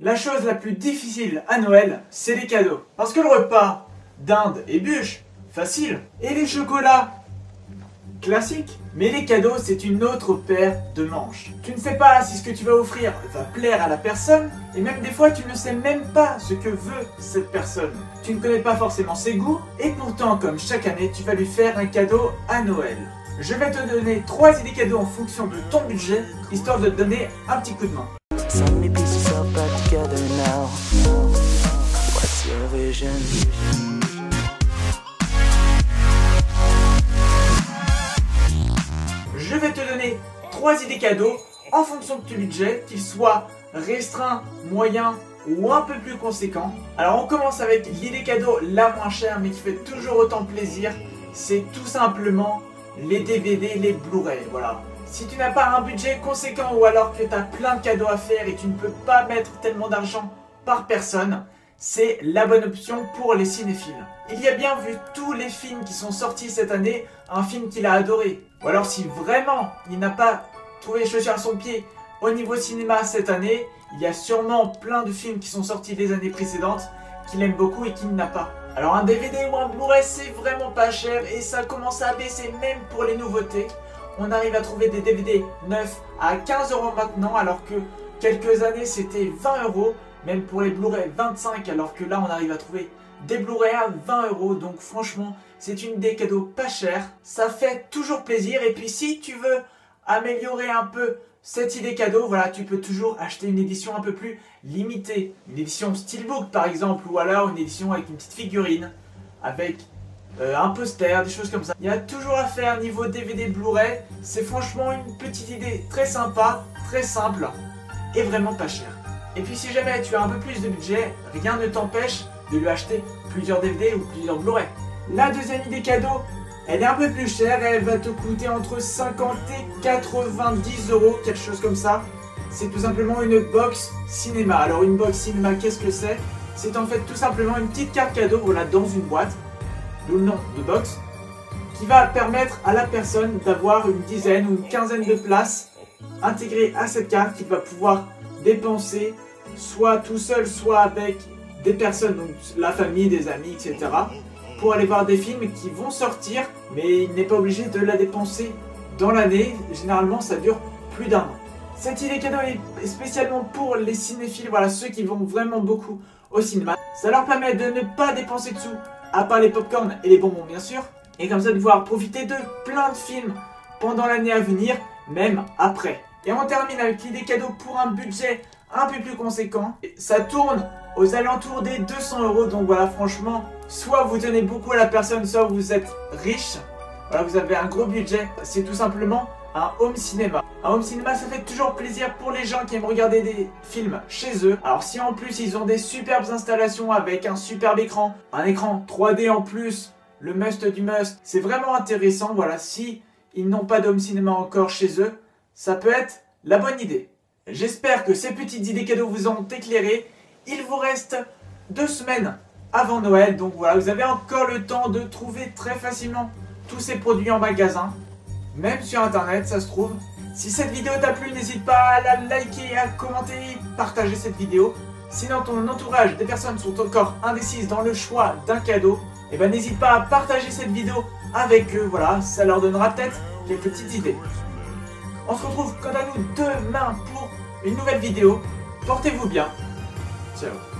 La chose la plus difficile à Noël, c'est les cadeaux. Parce que le repas, dinde et bûche, facile. Et les chocolats, classique. Mais les cadeaux, c'est une autre paire de manches. Tu ne sais pas si ce que tu vas offrir va plaire à la personne, et même des fois, tu ne sais même pas ce que veut cette personne. Tu ne connais pas forcément ses goûts, et pourtant, comme chaque année, tu vas lui faire un cadeau à Noël. Je vais te donner 3 idées cadeaux en fonction de ton budget, histoire de te donner un petit coup de main. Je vais te donner 3 idées cadeaux en fonction de ton budget, qu'ils soient restreints, moyens ou un peu plus conséquents. Alors on commence avec l'idée cadeau la moins chère mais qui fait toujours autant plaisir, c'est tout simplement les DVD, les Blu-ray, voilà. Si tu n'as pas un budget conséquent ou alors que tu as plein de cadeaux à faire et tu ne peux pas mettre tellement d'argent par personne, c'est la bonne option pour les cinéphiles. Il y a bien vu tous les films qui sont sortis cette année, un film qu'il a adoré. Ou alors si vraiment il n'a pas trouvé les chaussures à son pied au niveau cinéma cette année, il y a sûrement plein de films qui sont sortis les années précédentes qu'il aime beaucoup et qu'il n'a pas. Alors un DVD ou un Blu-ray c'est vraiment pas cher et ça commence à baisser même pour les nouveautés. On arrive à trouver des DVD neufs à 15 € maintenant alors que quelques années c'était 20 €. Même pour les Blu-ray 25 alors que là on arrive à trouver des Blu-ray à 20 €. Donc franchement c'est une idée cadeau pas chère. Ça fait toujours plaisir et puis si tu veux améliorer un peu cette idée cadeau, voilà, tu peux toujours acheter une édition un peu plus limitée. Une édition Steelbook par exemple, ou alors une édition avec une petite figurine, avec un poster, des choses comme ça. Il y a toujours à faire niveau DVD Blu-ray. C'est franchement une petite idée très sympa, très simple et vraiment pas chère. Et puis si jamais tu as un peu plus de budget, rien ne t'empêche de lui acheter plusieurs DVD ou plusieurs Blu-ray. La deuxième idée cadeau, elle est un peu plus chère, elle va te coûter entre 50 et 90 €, quelque chose comme ça. C'est tout simplement une box cinéma. Alors une box cinéma, qu'est-ce que c'est? C'est en fait tout simplement une petite carte cadeau, voilà, dans une boîte, d'où le nom de box, qui va permettre à la personne d'avoir une dizaine ou une quinzaine de places intégrées à cette carte qu'il va pouvoir dépenser soit tout seul, soit avec des personnes, donc la famille, des amis, etc. pour aller voir des films qui vont sortir, mais il n'est pas obligé de la dépenser dans l'année. Généralement, ça dure plus d'1 an. Cette idée cadeau est spécialement pour les cinéphiles, voilà, ceux qui vont vraiment beaucoup au cinéma. Ça leur permet de ne pas dépenser de sous, à part les popcorn et les bonbons bien sûr, et comme ça de pouvoir profiter de plein de films pendant l'année à venir, même après. Et on termine avec l'idée cadeau pour un budget un peu plus conséquent. Ça tourne aux alentours des 200 €, donc voilà, franchement, soit vous tenez beaucoup à la personne, soit vous êtes riche, voilà, vous avez un gros budget. C'est tout simplement un home cinéma. Un home cinéma, ça fait toujours plaisir pour les gens qui aiment regarder des films chez eux. Alors si en plus ils ont des superbes installations avec un superbe écran, un écran 3D en plus, le must du must, c'est vraiment intéressant. Voilà, si ils n'ont pas de home cinéma encore chez eux, ça peut être la bonne idée. J'espère que ces petites idées cadeaux vous ont éclairé. Il vous reste 2 semaines avant Noël, donc voilà, vous avez encore le temps de trouver très facilement tous ces produits en magasin, même sur internet ça se trouve. Si cette vidéo t'a plu, n'hésite pas à la liker, à commenter, partager cette vidéo. Si dans ton entourage des personnes sont encore indécises dans le choix d'un cadeau, et ben n'hésite pas à partager cette vidéo avec eux, voilà, ça leur donnera peut-être quelques petites idées. On se retrouve quant à nous demain pour une nouvelle vidéo. Portez-vous bien. Ciao.